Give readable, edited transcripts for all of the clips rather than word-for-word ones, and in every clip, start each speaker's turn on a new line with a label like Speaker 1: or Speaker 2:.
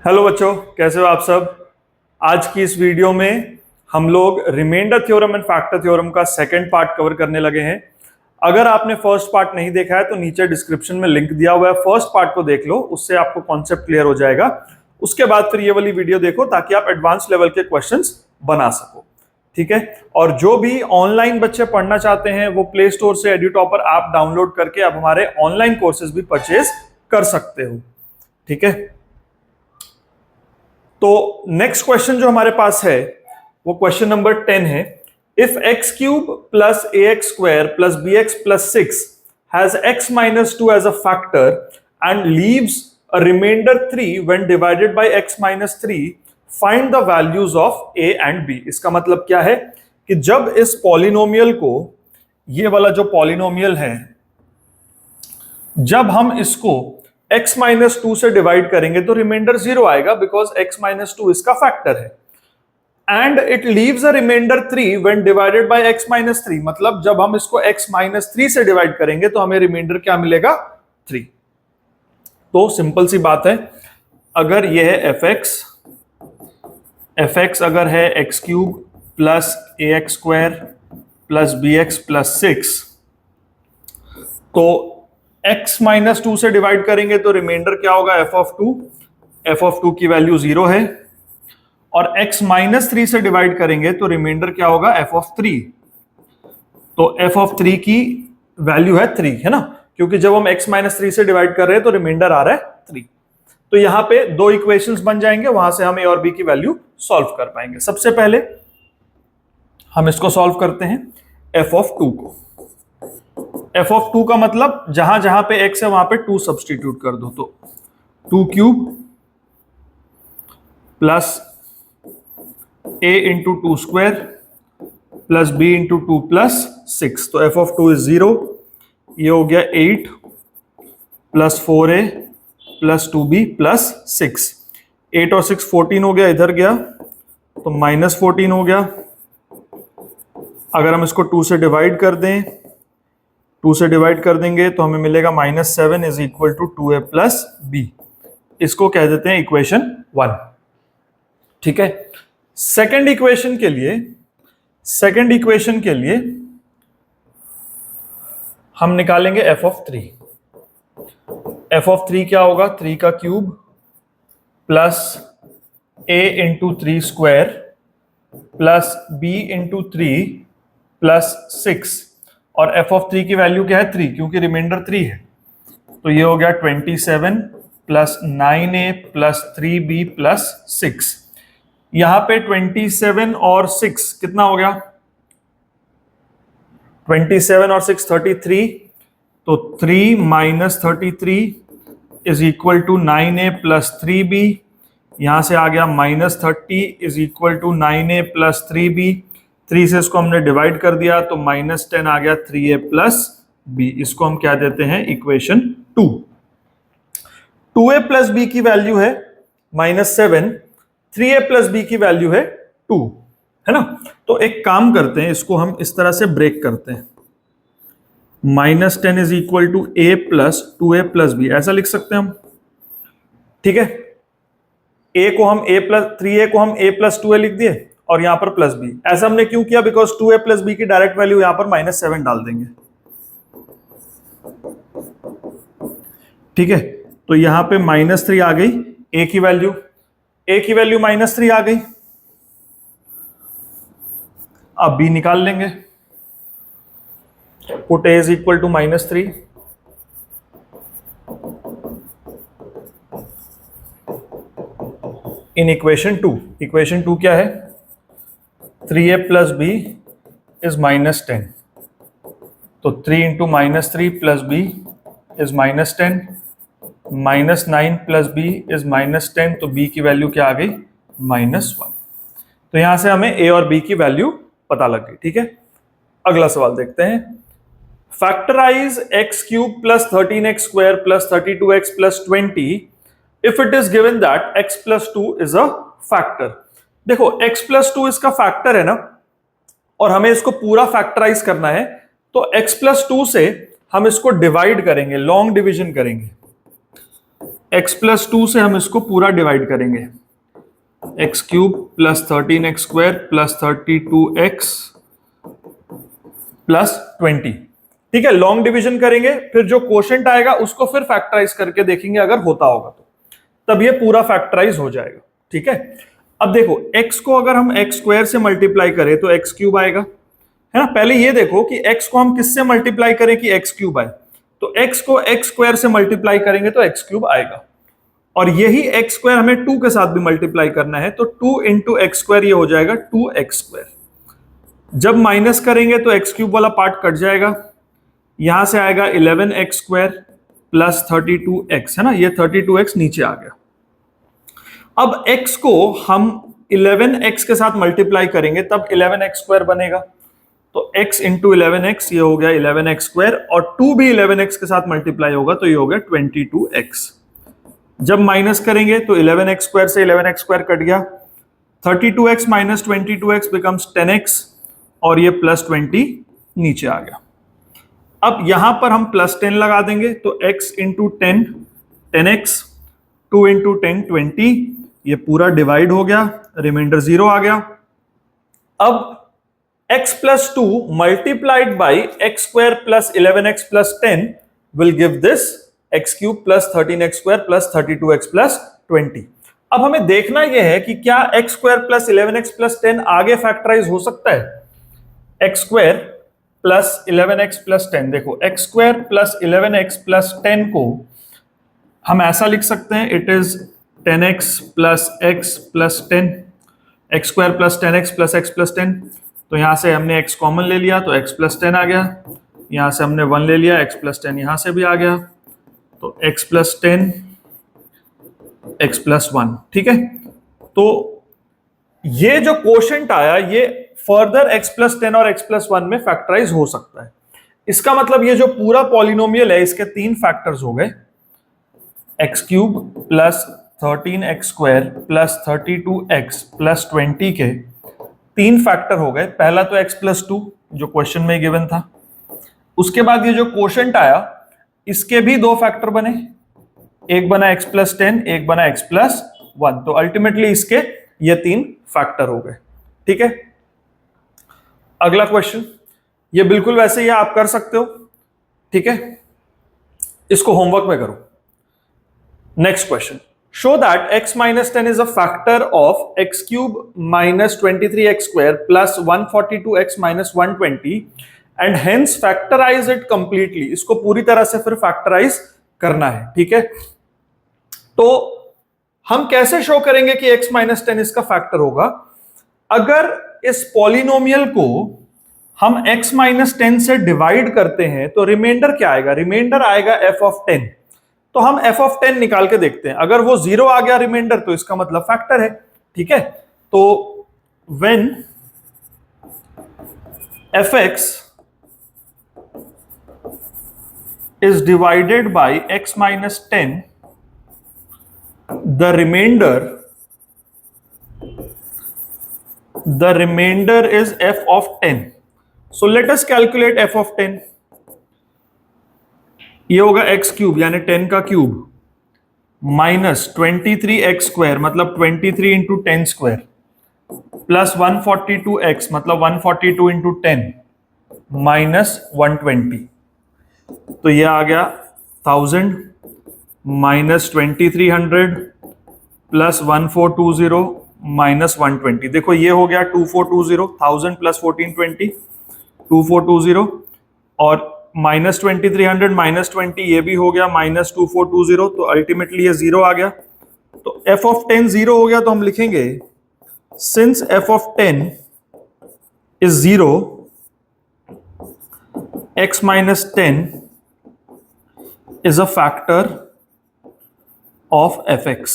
Speaker 1: Hello बच्चों, कैसे हो आप सब। आज की इस वीडियो में हम लोग remainder theorem and factor theorem का सेकंड पार्ट कवर करने लगे हैं। अगर आपने फर्स्ट पार्ट नहीं देखा है तो नीचे डिस्क्रिप्शन में लिंक दिया हुआ है, फर्स्ट पार्ट को देख लो, उससे आपको कॉन्सेप्ट क्लियर हो जाएगा। उसके बाद फिर ये वाली वीडियो देखो ताकि आप एडवांस लेवल के क्वेश्चंस बना सको, ठीक है। और जो भी ऑनलाइन बच्चे पढ़ना चाहते हैं वो प्ले स्टोर से एड्यूटॉपर ऐप डाउनलोड करके आप हमारे ऑनलाइन कोर्सेज भी परचेज कर सकते हो, ठीक है। तो नेक्स्ट क्वेश्चन जो हमारे पास है वो क्वेश्चन नंबर 10 है। If x cube plus a x square plus b x plus 6 has x minus 2 as a factor and leaves a remainder 3 when divided by x minus 3, find the values of a and b. इसका मतलब क्या है कि जब इस polynomial को, ये वाला जो पॉलिनोमियल है, जब हम इसको x माइनस 2 से डिवाइड करेंगे तो रिमाइंडर 0 आएगा, बिकॉज x माइनस 2 इसका फैक्टर है। And it leaves a remainder 3 when divided by x minus 3, मतलब जब हम इसको x माइनस 3 से डिवाइड करेंगे तो हमें रिमाइंडर क्या मिलेगा? 3। तो सिंपल सी बात है, अगर यह है fx अगर है x cube plus a x square plus b x plus 6, तो x माइनस 2 से डिवाइड करेंगे तो रिमाइंडर क्या होगा? f ऑफ 2 की वैल्यू 0 है। और x माइनस 3 से डिवाइड करेंगे तो रिमाइंडर क्या होगा? f of 3। तो f ऑफ 3 की वैल्यू है 3, है ना, क्योंकि जब हम x माइनस 3 से डिवाइड कर रहे हैं तो रिमाइंडर आ रहा है 3। तो यहां पे दो इक्वेशंस बन जाएंगे, वहां से हम a और b की वैल्यू सॉल्व कर पाएंगे। सबसे पहले हम इसको सॉल्व करते हैं, f ऑफ 2 को। f ऑफ 2 का मतलब जहां जहां पे x है वहां पे 2 सब्सटीट्यूट कर दो, तो 2 cube plus a into 2 square plus b into 2 plus 6। तो f ऑफ 2 इज 0, ये हो गया 8 plus 4a plus 2b plus 6। 8 और 6 14 हो गया, इधर गया तो माइनस 14 हो गया। अगर हम इसको 2 से डिवाइड कर दें, 2 से डिवाइड कर देंगे तो हमें मिलेगा -7 is equal to 2a plus b. इसको कह देते हैं इक्वेशन 1, ठीक है। सेकंड इक्वेशन के लिए हम निकालेंगे f ऑफ 3। f ऑफ 3 क्या होगा? 3 का cube plus a into 3 square plus b into 3 plus 6। और f ऑफ 3 की वैल्यू क्या है? 3, क्योंकि रिमाइंडर 3 है। तो ये हो गया 27 plus 9a plus 3b plus 6। यहां पे 27 और 6 कितना हो गया? 27 और 6 33, तो 3 minus 33 is equal to 9a plus 3b। यहां से आ गया -30 is equal to 9a plus 3b। 3 से इसको हमने डिवाइड कर दिया तो -10 आ गया 3a प्लस b। इसको हम क्या देते हैं? इक्वेशन 2। 2a प्लस b की वैल्यू है -7, 3a प्लस b की वैल्यू है 2, है ना। तो एक काम करते हैं, इसको हम इस तरह से ब्रेक करते हैं। -10 is equal to a plus 2a plus b, ऐसा लिख सकते हैं हम, ठीक है। a को हम a प्लस 3a को हम a प्लस 2a लिख दिए और यहां पर प्लस b। ऐसा हमने क्यों किया? बिकॉज 2a प्लस b की डायरेक्ट वैल्यू यहां पर -7 डाल देंगे, ठीक है। तो यहां पे -3 आ गई a की वैल्यू, -3 आ गई। अब b निकाल लेंगे, put a is equal to -3। In equation 2 क्या है? 3a प्लस b इज -10, तो 3 into -3 plus b is -10, -9 plus b is -10, तो b की वैल्यू क्या आ गई? -1। तो यहां से हमें a और b की वैल्यू पता लग गई, ठीक है। अगला सवाल देखते हैं। Factorise x cube plus 13x square plus 32x plus 20 if it is given that x plus 2 is a factor. देखो x प्लस 2 इसका फैक्टर है ना, और हमें इसको पूरा फैक्टराइज करना है, तो x प्लस 2 से हम इसको डिवाइड करेंगे, लॉन्ग डिवीजन करेंगे। x प्लस 2 से हम इसको पूरा डिवाइड करेंगे, x cube plus 13x square plus 32x plus 20। ठीक है, लॉन्ग डिवीजन करेंगे, फिर जो क्वोशंट आएगा उसको फिर फैक्टराइज करके देखेंगे, अगर होता होगा तो तब ये पूरा फैक्टराइज हो जाएगा। ठीक है, अब देखो x को अगर हम x स्क्वायर से मल्टीप्लाई करें तो x क्यूब आएगा, है ना। पहले ये देखो कि x को हम किससे मल्टीप्लाई करें कि x क्यूब आए, तो x को x स्क्वायर से मल्टीप्लाई करेंगे तो x क्यूब आएगा, और यही x स्क्वायर हमें 2 के साथ भी मल्टीप्लाई करना है, तो 2 इंटू एक्स स्क्वायर ये हो जाएगा 2x स्क्वायर। जब माइनस करेंगे तो x क्यूब वाला पार्ट कट जाएगा, यहां से आएगा 11x स्क्वायर प्लस 32x, है ना, ये 32x नीचे आ गया। अब x को हम 11x के साथ मल्टीप्लाई करेंगे तब 11x स्क्वायर बनेगा, तो x इंटू 11x ये हो गया 11x स्क्वायर, और 2 भी 11x के साथ मल्टीप्लाई होगा तो ये हो गया 22x। जब माइनस करेंगे तो 11x स्क्वायर से 11x स्क्वायर कट गया, 32x minus 22x becomes 10x, और ये प्लस 20 नीचे आ गया। अब यहां पर हम प्लस 10 लगा देंगे तो x इंटू 10 10x, 2 इंटू 10 20, ये पूरा डिवाइड हो गया, रिमाइंडर 0 आ गया। अब x plus 2 multiplied by x square plus 11x plus 10 will give this x cube plus 13x square plus 32x plus 20। अब हमें देखना यह है कि क्या x square plus 11x plus 10 आगे फैक्टराइज हो सकता है। x square plus 11x plus 10, देखो x square plus 11x plus 10 को हम ऐसा लिख सकते हैं, it is 10x plus x plus 10, x square plus 10x plus x plus 10। तो यहां से हमने x कॉमन ले लिया तो x प्लस 10 आ गया, यहां से हमने 1 ले लिया, x प्लस 10 यहां से भी आ गया, तो x प्लस 10 x प्लस 1। ठीक है, तो ये जो क्वोशंट आया ये फर्दर x प्लस 10 और x प्लस 1 में फैक्टराइज हो सकता है। इसका मतलब ये जो पूरा पॉलिनोमियल है इसके 3 फैक्टर्स हो गए, x cube plus 13x square plus 32x plus 20 के 3 फैक्टर हो गए। पहला तो x प्लस 2 जो क्वेश्चन में गिवन था, उसके बाद ये जो क्वोशंट आया इसके भी 2 फैक्टर बने, एक बना x प्लस 10, एक बना x प्लस 1, तो अल्टीमेटली इसके ये 3 फैक्टर हो गए। ठीक है, अगला क्वेश्चन, ये बिल्कुल वैसे ही आप कर सकते हो। ठीक है, इसको होमवर्क में करो। Next question, show that x minus 10 is a factor of x cube minus 23x square plus 142x minus 120 and hence factorise it completely. इसको पूरी तरह से फिर फैक्टराइज करना है। ठीक है, तो हम कैसे शो करेंगे कि x माइनस 10 इसका फैक्टर होगा। अगर इस पॉलिनोमियल को हम x माइनस 10 से डिवाइड करते हैं तो रिमाइंडर क्या आएगा, रिमाइंडर आएगा f ऑफ 10। तो हम f ऑफ 10 निकाल के देखते हैं, अगर वो 0 आ गया रिमाइंडर तो इसका मतलब फैक्टर है। ठीक है, तो when fx is divided by x minus 10, the remainder is f of 10. So let us calculate f of 10. ये होगा x क्यूब यानी 10 का क्यूब माइनस 23x स्क्वायर मतलब 23 इंटू 10 स्क्वायर प्लस 142x मतलब 142 इंटू 10 माइनस 120, तो ये आ गया 1000 माइनस 2300 प्लस 1420 माइनस 120। देखो ये हो गया 2420, 1000 प्लस 1420 2420, और माइनस 2300 माइनस 20 ये भी हो गया माइनस 2420, तो अल्टीमेटली ये 0 आ गया। तो f ऑफ 10 0 हो गया, तो हम लिखेंगे since f of 10 is 0, x minus 10 is a factor of fx।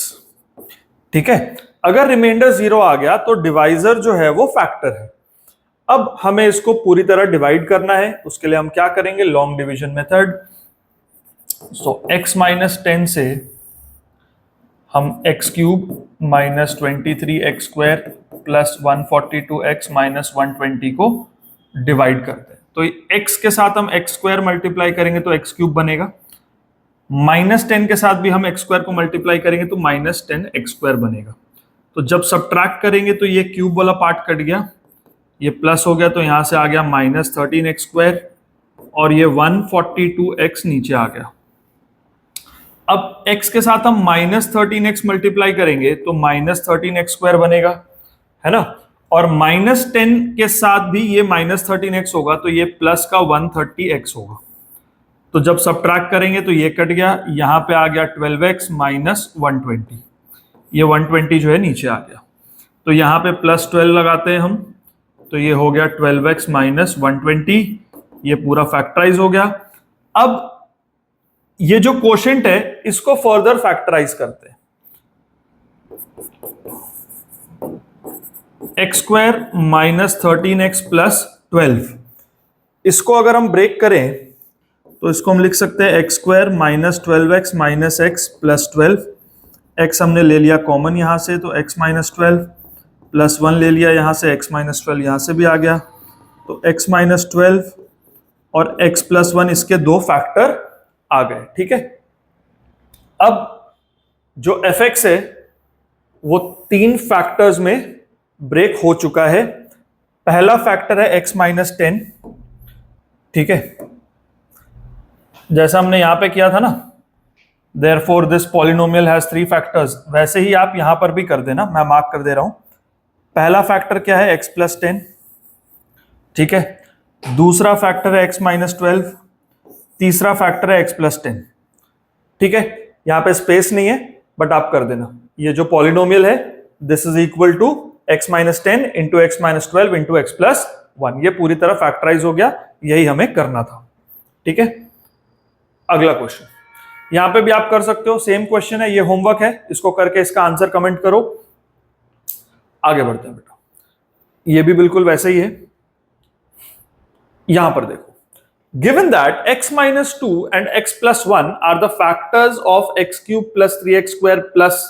Speaker 1: ठीक है, अगर रिमाइंडर 0 आ गया तो डिवाइजर जो है वो फैक्टर है। अब हमें इसको पूरी तरह डिवाइड करना है, उसके लिए हम क्या करेंगे, लॉन्ग डिवीजन मेथड। सो x माइनस 10 से हम x cube minus 23x square plus 142x minus 120 को डिवाइड करते हैं। तो x के साथ हम x स्क्वायर मल्टीप्लाई करेंगे तो x क्यूब बनेगा, -10 के साथ भी हम एक्स स्क्वायर को मल्टीप्लाई करेंगे तो -10x² बनेगा। तो जब सब्ट्रैक्ट करेंगे तो ये क्यूब वाला पार्ट कट गया, ये प्लस हो गया, तो यहां से आ गया -13x² और ये 142x नीचे आ गया। अब x के साथ हम -13x मल्टीप्लाई करेंगे तो -13x² बनेगा, है ना। और -10 के साथ भी ये -13x होगा तो ये प्लस का 130x होगा। तो जब सब्ट्रैक्ट करेंगे तो ये कट गया, यहां पे आ गया 12x माइनस 120, ये 120 जो है नीचे आ गया। तो यहां पे +12 लगाते हैं हम, तो ये हो गया 12x माइनस 120, ये पूरा फैक्टराइज हो गया। अब ये जो कोशेंट है इसको फर्दर फैक्टराइज करते हैं। x² माइनस 13x प्लस 12, इसको अगर हम ब्रेक करें तो इसको हम लिख सकते हैं x² minus 12x minus x plus 12। x हमने ले लिया कॉमन यहां से, तो x माइनस 12 प्लस 1 ले लिया यहां से, x माइनस 12 यहां से भी आ गया, तो x माइनस 12 और x प्लस 1 इसके दो फैक्टर आ गए। ठीक है, अब जो fx है वो 3 फैक्टर्स में ब्रेक हो चुका है। पहला फैक्टर है x माइनस 10, ठीक है, जैसा हमने यहां पे किया था ना, therefore this polynomial has 3 factors, वैसे ही आप यहां पर भी कर देना, मैं मार्क कर दे रहा हूं। पहला फैक्टर क्या है, x प्लस 10, ठीक है। दूसरा फैक्टर है x माइनस 12, तीसरा फैक्टर है x प्लस 10, ठीक है। यहां पे स्पेस नहीं है बट आप कर देना। ये जो पॉलिनोमियल है this is equal to x minus 10 into x minus 12 into x plus 1, ये पूरी तरह फैक्टराइज हो गया, यही हमें करना था। ठीक है, अगला क्वेश्चन यहां पे भी आप कर सकते हो, सेम क्वेश्चन है, ये होमवर्क है, इसको करके इसका आंसर कमेंट करो। आगे बढ़ते हैं बेटा, ये भी बिल्कुल वैसे ही है। यहां पर देखो, given that x minus 2 and x plus 1 are the factors of x³ plus 3x² plus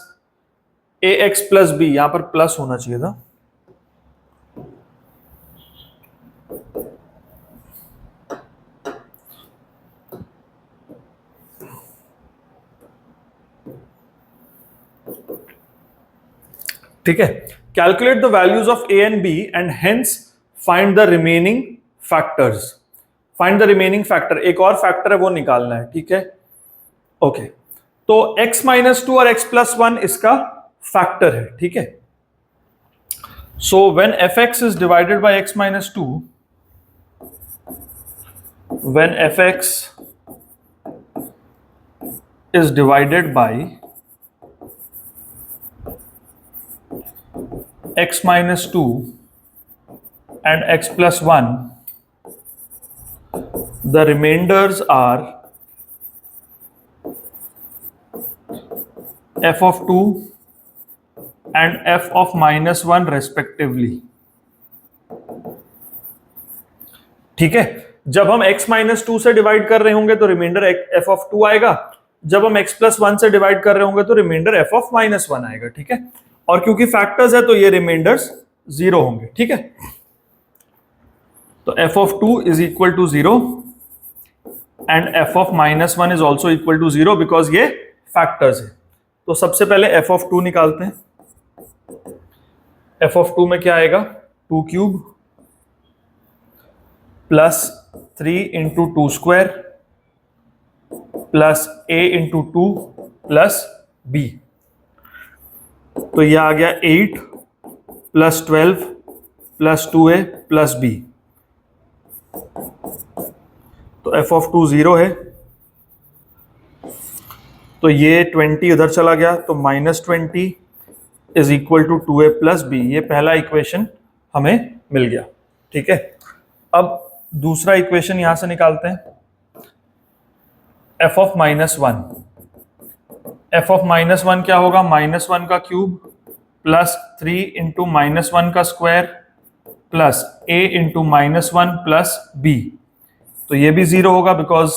Speaker 1: ax plus b, यहां पर प्लस होना चाहिए था, ठीक है। Calculate the values of a and b and hence find the remaining factors. Find the remaining factor, एक और factor है वो निकालना है, ठीक है। ओके, तो x माइनस 2 और x प्लस 1 इसका फैक्टर है, ठीक है। So when fx is divided by x minus 2, when fx is divided by x minus 2 and x plus 1, the remainders are f of 2 and f of minus 1 respectively। ठीक है, जब हम x minus 2 से divide कर रहे होंगे तो reminder f of 2 आएगा, जब हम x plus 1 से डिवाइड कर रहे होंगे तो रिमाइंडर f of minus 1 आएगा, ठीक है। और क्योंकि फैक्टर्स है तो ये रिमाइंडर्स 0 होंगे, ठीक है। तो f of 2 is equal to 0 and f of minus 1 is also equal to 0 because ये फैक्टर्स है। तो सबसे पहले f of 2 निकालते हैं। f of 2 में क्या आएगा, 2 cube plus 3 into 2 square plus a into 2 plus b, तो ये आ गया 8 plus 12 plus 2a plus b। तो f of 2 0 है, तो ये 20 उधर चला गया, तो -20 is equal to 2a plus b। ये पहला इक्वेशन हमें मिल गया, ठीक है। अब दूसरा इक्वेशन यहां से निकालते हैं, f of -1। f of -1 क्या होगा, -1 का क्यूब प्लस 3 इंटू -1 का square plus a into -1 plus b। तो ये भी 0 होगा बिकॉज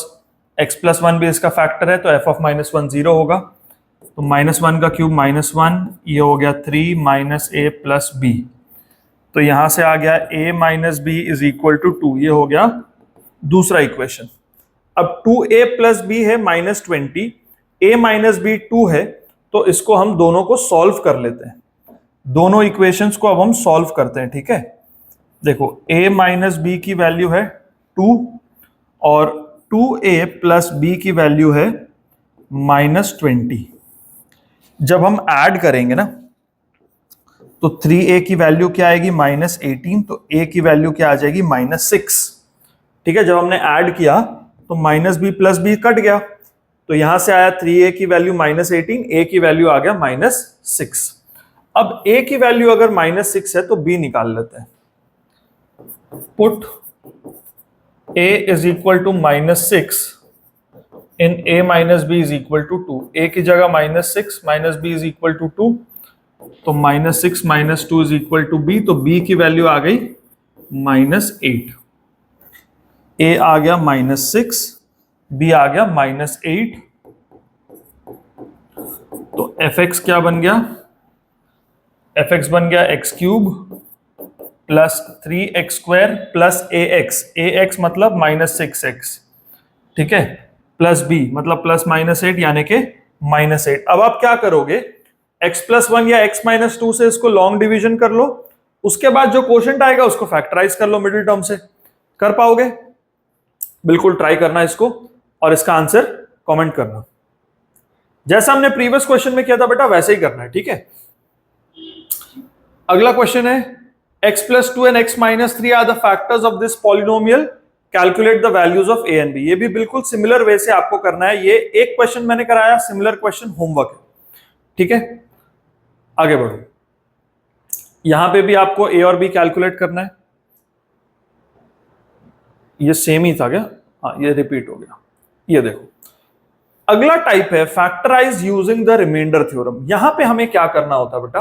Speaker 1: x प्लस 1 भी इसका फैक्टर है, तो f of -1 0 होगा। तो -1 का क्यूब -1, ये हो गया 3 माइनस a प्लस b। तो यहां से आ गया a minus b is equal to 2, ये हो गया दूसरा इक्वेशन। अब 2a प्लस बी है -20, a माइनस बी 2 है, तो इसको हम दोनों को सॉल्व कर लेते हैं। दोनों इक्वेशंस को अब हम सॉल्व करते हैं, ठीक है। देखो a माइनस बी की वैल्यू है 2 और 2a प्लस बी की वैल्यू है -20। जब हम ऐड करेंगे ना तो 3a की वैल्यू क्या आएगी -18, तो a की वैल्यू क्या आ जाएगी -6, ठीक है। जब हमने ऐड किया तो minus b plus b cut गया, तो यहां से आया 3a की वैल्यू -18, a की वैल्यू आ गया -6। अब a की वैल्यू अगर -6 है तो b निकाल लेते हैं। Put a is equal to -6 in a minus b is equal to 2। a की जगह -6 minus b is equal to 2, तो -6 minus 2 is equal to b, तो b की वैल्यू आ गई -8। a आ गया -6, b आ गया -8, तो fx क्या बन गया? fx बन गया x³ plus 3x² plus ax मतलब -6x, ठीक है, प्लस b मतलब प्लस -8 यानी के -8। अब आप क्या करोगे, x प्लस 1 या x माइनस 2 से इसको लॉन्ग डिवीजन कर लो, उसके बाद जो क्वोशंट आएगा उसको फैक्टराइज कर लो मिडिल टर्म से। कर पाओगे? बिल्कुल ट्राई करना इसको और इसका आंसर कमेंट करना। जैसा हमने प्रीवियस क्वेश्चन में किया था बेटा वैसे ही करना है, ठीक है। अगला क्वेश्चन है x plus 2 and x minus 3 are the factors of this polynomial, calculate the values of a and b। ये भी बिल्कुल सिमिलर वे से आपको करना है। ये एक क्वेश्चन मैंने कराया, सिमिलर क्वेश्चन होमवर्क है, ठीक है। आगे बढ़ो, यहां पे भी आपको a और b कैलकुलेट करना है। ये सेम ही था क्या? हाँ, ये रिपीट हो गया। ये देखो अगला टाइप है factorise using the remainder theorem. यहां पे हमें क्या करना होता है बेटा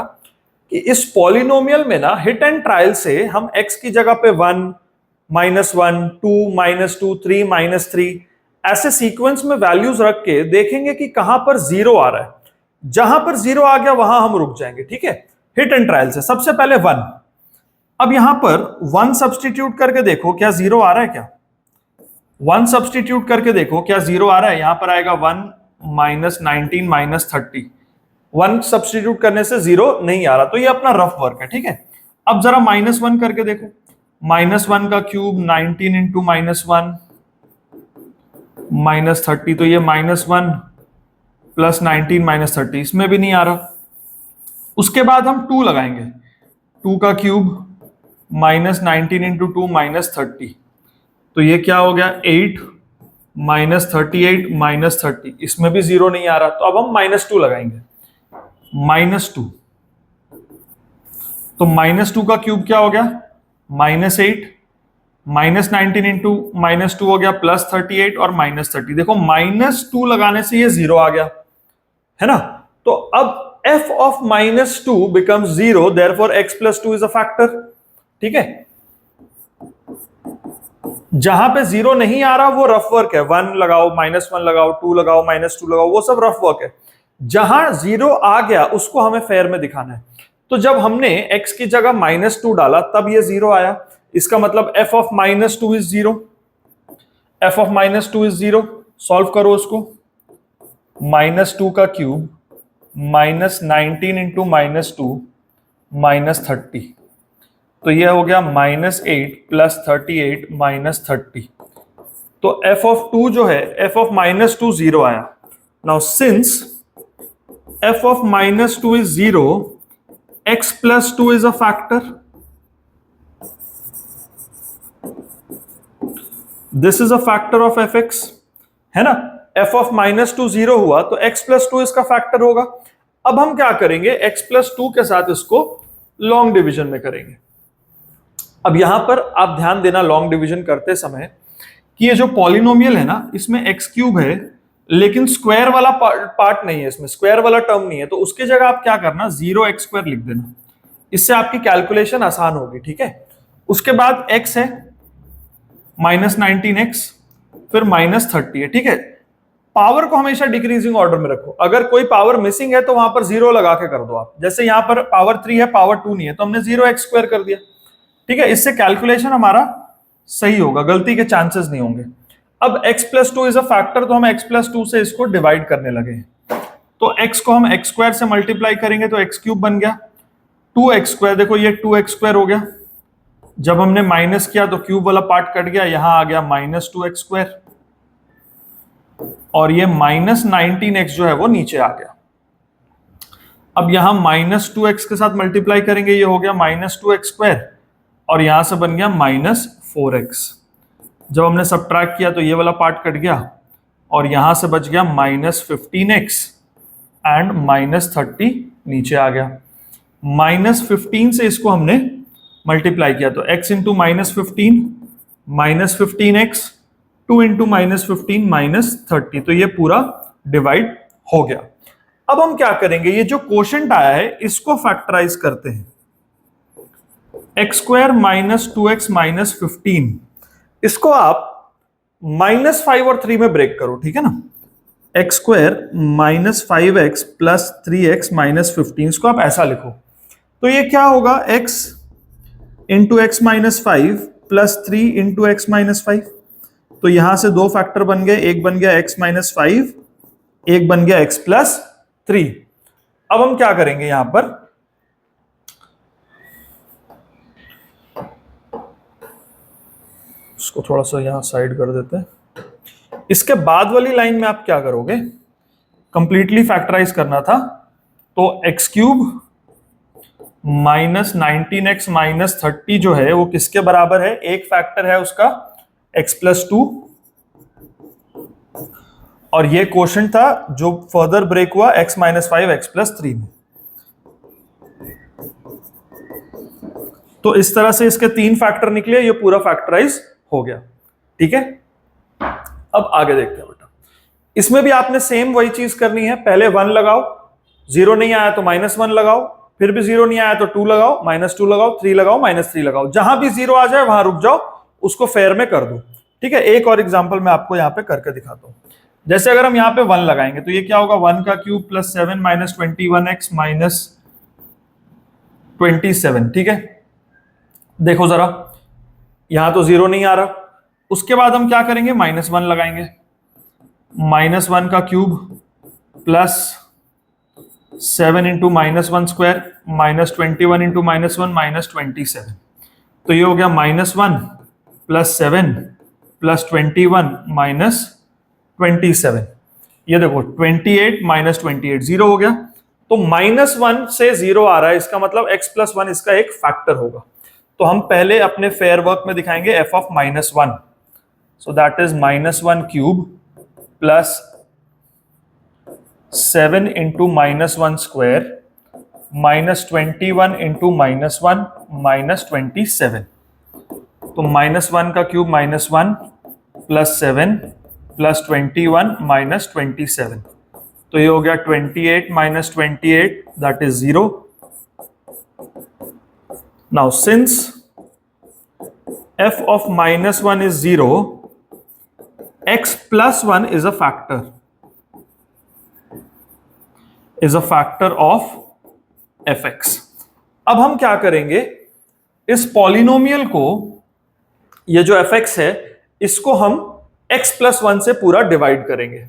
Speaker 1: कि इस पॉलिनोमियल में ना हिट एंड ट्रायल से हम x की जगह पे 1, -1, 2, -2, 3, -3 ऐसे सीक्वेंस में वैल्यूज रख के देखेंगे कि कहां पर जीरो आ रहा है। जहां पर जीरो आ गया वहां हम रुक जाएंगे, ठीक है, हिट एंड ट्रायल से। सबसे पहले 1, अब यहां पर 1 सब्सटीट्यूट करके देखो क्या जीरो आ रहा है क्या? 1 सब्सटीट्यूट करके देखो क्या जीरो आ रहा है? यहां पर आएगा 1 -19 -30। 1 सब्सटीट्यूट करने से जीरो नहीं आ रहा, तो ये अपना रफ वर्क है, ठीक है। अब जरा -1 करके देखो, -1 का क्यूब 19 इंटू -1 -30, तो ये -1 प्लस 19 -30, इसमें भी नहीं आ रहा। उसके बाद हम 2 लगाएंगे, 2 का क्यूब -19 इंटू 2 -30, तो ये क्या हो गया 8 -38 -30, इसमें भी जीरो नहीं आ रहा, तो अब हम -2 लगाएंगे, -2, तो -2 का क्यूब क्या हो गया -8, -19 इंटू -2 हो गया +38 और -30। देखो -2 लगाने से ये जीरो आ गया है ना। तो अब f of -2 becomes 0, therefore x plus 2 is a factor, ठीक है। जहां पे जीरो नहीं आ रहा वो रफ वर्क है, 1 लगाओ, -1 लगाओ, 2 लगाओ, -2 लगाओ, वो सब रफ वर्क है। जहां जीरो आ गया उसको हमें फेयर में दिखाना है। तो जब हमने x की जगह -2 डाला तब ये जीरो आया, इसका मतलब f of -2 is 0, f of -2 is 0। Solve करो उसको, -2 का क्यूब -19 इंटू -2 -30, तो यह हो गया -8 प्लस 38 -30, तो f of 2 जो है f of -2 0 आया। Now since f of -2 is 0, x plus 2 is a factor. This is a factor of fx, है ना। f of -2 0 हुआ तो x plus 2 इसका फैक्टर होगा। अब हम क्या करेंगे, x plus 2 के साथ इसको लॉन्ग डिवीजन में करेंगे। अब यहां पर आप ध्यान देना लॉन्ग डिवीजन करते समय कि ये जो पॉलिनोमियल है ना इसमें x³ है लेकिन स्क्वायर वाला पार्ट नहीं है, इसमें स्क्वायर वाला टर्म नहीं है, तो उसकी जगह आप क्या करना 0x² लिख देना, इससे आपकी कैलकुलेशन आसान होगी, ठीक है। उसके बाद x है -19x फिर -30 है, ठीक है। पावर को हमेशा डिक्रीजिंग ऑर्डर में रखो, अगर कोई पावर मिसिंग है तो वहां पर 0 लगा के कर दो आप। जैसे यहां पर पावर 3 है पावर 2 नहीं है तो हमने 0x² कर दिया, ठीक है। इससे कैलकुलेशन हमारा सही होगा, गलती के चांसेस नहीं होंगे। अब x plus two is a factor, तो हम x प्लस टू से इसको डिवाइड करने लगे हैं। तो x को हम एक्स स्क्वायर से मल्टीप्लाई करेंगे तो एक्स क्यूब बन गया, 2x स्क्वायर, देखो ये 2x स्क्वायर हो गया, जब हमने माइनस किया तो क्यूब वाला पार्ट कट गया, यहां आ गया माइनस 2x स्क्वायर, और ये माइनस 19x जो है वो नीचे आ गया। अब यहां माइनस 2x के साथ मल्टीप्लाई करेंगे, ये हो गया माइनस 2x स्क्वायर, और यहां से बन गया माइनस 4x। जब हमने सब्ट्रैक्ट किया तो ये वाला पार्ट कट गया, और यहां से बच गया माइनस 15x एंड माइनस 30 नीचे आ गया। माइनस 15 से इसको हमने मल्टीप्लाई किया तो x into minus 15 minus 15x, 2 into minus 15 minus 30, तो ये पूरा डिवाइड हो गया। अब हम क्या करेंगे, ये जो क्वोशंट आया है इसको फैक्टराइज करते हैं। X square minus 2x minus 15, इसको आप माइनस 5 और 3 में ब्रेक करो, ठीक है ना। X square minus 5x plus 3x minus 15, इसको आप ऐसा लिखो, तो ये क्या होगा, x into x minus 5 plus 3 into x minus 5। तो यहां से दो फैक्टर बन गए, एक बन गया x माइनस 5, एक बन गया x प्लस 3। अब हम क्या करेंगे, यहां पर इसको थोड़ा सा यहां साइड कर देते हैं। इसके बाद वाली लाइन में आप क्या करोगे, कंप्लीटली फैक्टराइज करना था, तो x cube minus 19x minus 30 जो है वो किसके बराबर है, एक फैक्टर है उसका x प्लस 2, और ये क्वोशंट था जो फर्दर ब्रेक हुआ x माइनस 5 एक्स प्लस 3 में। तो इस तरह से इसके 3 फैक्टर निकले, ये पूरा फैक्टराइज हो गया, ठीक है। अब आगे देखते हैं बेटा, इसमें भी आपने सेम वही चीज करनी है, पहले 1 लगाओ, 0 नहीं आया तो माइनस 1 लगाओ, फिर भी 0 नहीं आया तो 2 लगाओ, माइनस 2 लगाओ, 3 लगाओ, माइनस 3 लगाओ, जहां भी 0 आ जाए वहां रुक जाओ, उसको फेयर में कर दो, ठीक है। एक और एग्जांपल मैं आपको यहां पे करके दिखाता हूं। जैसे अगर हम यहां पे 1 लगाएंगे तो ये क्या होगा, 1 का cube plus 7 minus 21x minus 27, ठीक है। देखो जरा, यहां तो 0 नहीं आ रहा, उसके बाद हम क्या करेंगे, माइनस 1 लगाएंगे, माइनस 1 का cube plus 7 into minus 1 square minus 21 into minus 1 minus 27, तो ये हो गया माइनस 1 प्लस 7 प्लस 21 माइनस 27। ये देखो 28 माइनस 28 0 हो गया, तो माइनस 1 से 0 आ रहा है, इसका मतलब x प्लस 1 इसका एक फैक्टर होगा। तो हम पहले अपने फेयर वर्क में दिखाएंगे f of minus 1, so that is minus 1 cube plus 7 into minus 1 square minus 21 into minus 1 minus 27। तो माइनस 1 का cube minus 1 plus 7 plus 21 minus 27, तो ये हो गया 28 minus 28, that is 0। Now since f of minus 1 is 0, x plus 1 is a factor, of fx। अब हम क्या करेंगे, इस पॉलिनोमियल को, ये जो fx है इसको हम x प्लस 1 से पूरा डिवाइड करेंगे,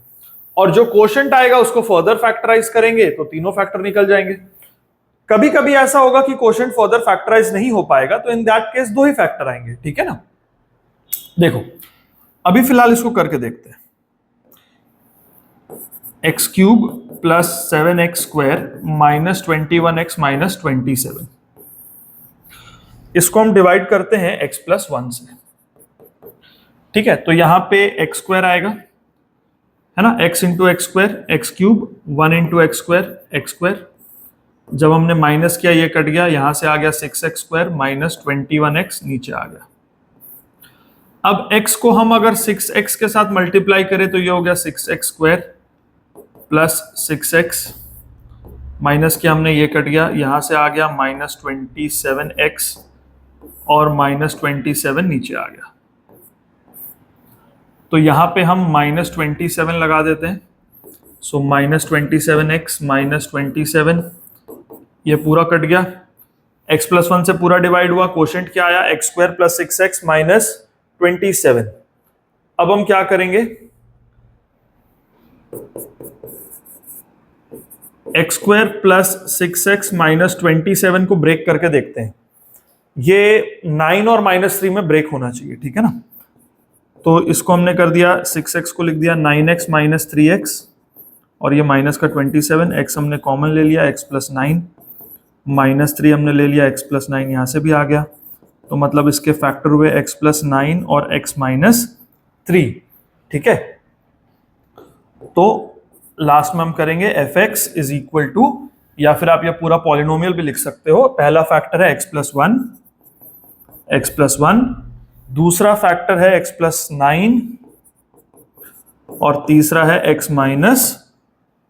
Speaker 1: और जो क्वोशंट आएगा उसको फर्दर फैक्टराइज करेंगे तो तीनों फैक्टर निकल जाएंगे। कभी कभी ऐसा होगा कि क्वोशंट फर्दर फैक्टराइज नहीं हो पाएगा, तो in that case 2 he factor आएंगे, ठीक है ना। देखो अभी फिलहाल इसको करके देखते हैं, x cube plus 7x square minus 21x minus 27, इसको हम डिवाइड करते हैं x प्लस 1 से, ठीक है। तो यहां पे x स्क्वायर आएगा, है ना, x into x square, x cube 1 into x square, x square, जब हमने माइनस किया ये कट गया, यहां से आ गया 6x स्क्वायर माइनस 21x नीचे आ गया। अब x को हम अगर 6x के साथ मल्टीप्लाई करें तो ये हो गया 6x square plus 6x, minus किया हमने ये कट गया, यहां से आ गया माइनस 27x और माइनस 27 नीचे आ गया। तो यहां पे हम माइनस 27 लगा देते हैं, सो माइनस 27x माइनस 27, ये पूरा कट गया, x प्लस 1 से पूरा डिवाइड हुआ, क्वोशंट क्या आया, x square plus 6x minus 27। अब हम क्या करेंगे, x square plus 6x minus 27 को ब्रेक करके देखते हैं। ये 9 और -3 में ब्रेक होना चाहिए, ठीक है ना। तो इसको हमने कर दिया, 6x को लिख दिया 9x माइनस 3x, और ये माइनस का 27, x हमने कॉमन ले लिया, x प्लस 9 माइनस 3 हमने ले लिया, x प्लस 9 यहाँ से भी आ गया। तो मतलब इसके फैक्टर हुए x प्लस 9 और x माइनस 3, ठीक है। तो लास्ट में हम करेंगे fx इज इक्वल टू, या फिर आप ये पूरा पॉलिनोमियल भी लिख सकते हो। पहला फैक्टर है x प्लस 1, दूसरा फैक्टर है x प्लस 9 और तीसरा है x माइनस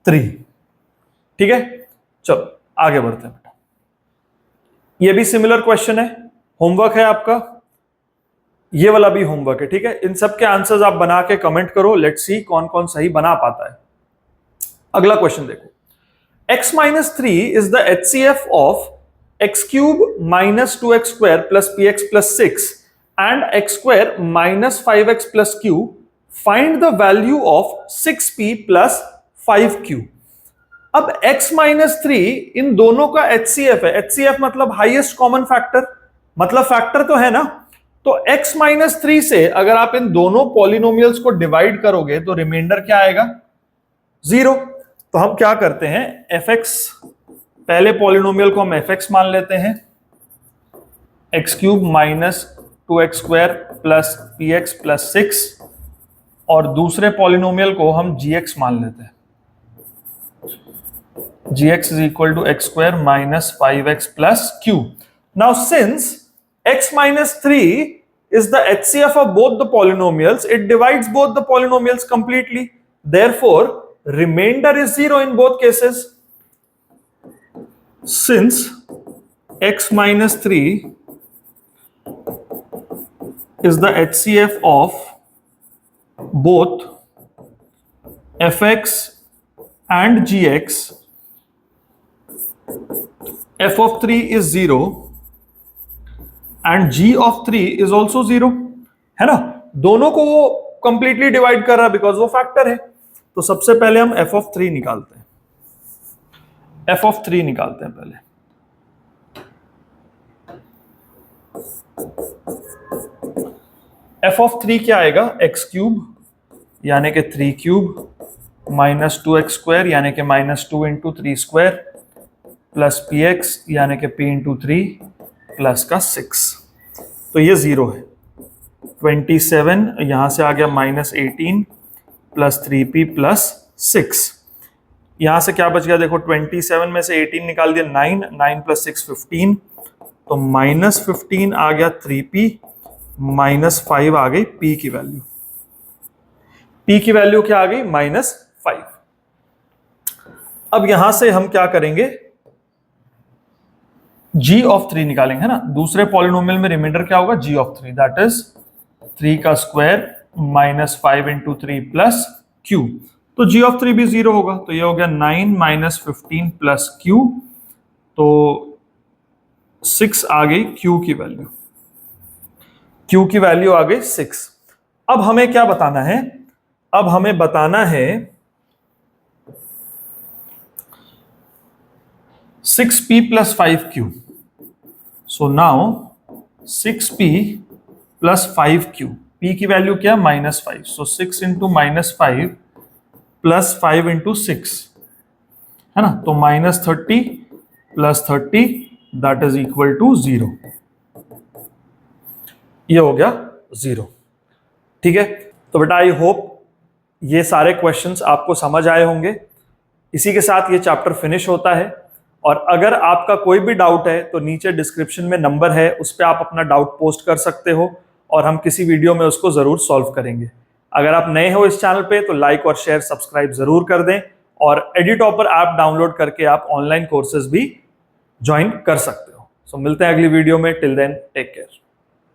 Speaker 1: 3, ठीक है। चलो आगे बढ़ते हैं बेटा। ये भी सिमिलर क्वेश्चन है, होमवर्क है आपका, ये वाला भी होमवर्क है, ठीक है। इन सब के आंसर्स आप बना के कमेंट करो, लेट्स सी कौन कौन सही बना पाता है। अगला क्वेश्चन देखो, x minus 3 is the HCF of x cube minus 2x square plus px plus 6 and x square minus 5x plus q, find the value of 6p plus 5q। अब x minus 3 इन दोनों का HCF है। HCF मतलब highest common factor, मतलब factor तो है ना। तो x माइनस 3 से अगर आप इन दोनों पॉलिनोमियल्स को डिवाइड करोगे तो रिमाइंडर क्या आएगा, 0। तो हम क्या करते हैं, fx, पहले पॉलिनोमियल को हम fx मान लेते हैं, x cube minus 2x square plus px plus 6, और दूसरे पॉलिनोमियल को हम gx मान लेते हैं, gx is equal to x square minus 5x plus q. Now since x minus 3 is the HCF of both the polynomials, it divides both the polynomials completely. Therefore, remainder is 0 in both cases. Since x minus 3 is the HCF of both fx and gx, f of 3 is 0 and g of 3 is also 0, है ना। दोनों को वो completely divide कर रहा है because वो factor है। तो सबसे पहले हम f of 3 निकालते हैं, f of 3 निकालते हैं पहले। f of 3 क्या आएगा, x क्यूब यानी कि 3 क्यूब माइनस 2x स्क्वायर यानी कि minus 2 into 3 square plus px यानी कि p इंटू 3 प्लस का 6। तो ये 0 है। 27 यहां से आ गया माइनस 18 प्लस 3p प्लस 6। यहां से क्या बच गया देखो, 27 में से 18 निकाल दिया 9 प्लस 6 15, तो माइनस 15 आ गया 3p, माइनस 5 आ गई p की वैल्यू। p की वैल्यू क्या आ गई, माइनस 5। अब यहां से हम क्या करेंगे, g ऑफ 3 निकालेंगे, है ना। दूसरे पॉलिनोमियल में रिमाइंडर क्या होगा, g ऑफ 3, दैट इज 3 का square minus 5 into 3 plus q। तो g ऑफ 3 भी 0 होगा, तो ये हो गया 9 माइनस 15 प्लस q, तो 6 आ गई q की वैल्यू, q की वैल्यू आ गई 6। अब हमें क्या बताना है, अब हमें बताना है 6p plus 5q. So now 6p plus 5q, p की वैल्यू क्या, -5, so 6 into -5 plus 5 into 6, है ना। तो -30 plus 30 that is equal to 0, ये हो गया 0, ठीक है। तो बेटा आई होप ये सारे क्वेश्चंस आपको समझ आए होंगे। इसी के साथ ये चैप्टर फिनिश होता है, और अगर आपका कोई भी डाउट है तो नीचे डिस्क्रिप्शन में नंबर है, उस पर आप अपना डाउट पोस्ट कर सकते हो और हम किसी वीडियो में उसको जरूर सॉल्व करेंगे। अगर आप नए हो इस चैनल पे तो लाइक और शेयर सब्सक्राइब जरूर कर दें, और एडिटॉपर ऐप डाउनलोड करके आप ऑनलाइन कोर्सेज भी ज्वाइन कर सकते हो। सो मिलते हैं अगली वीडियो में, टिल देन टेक केयर।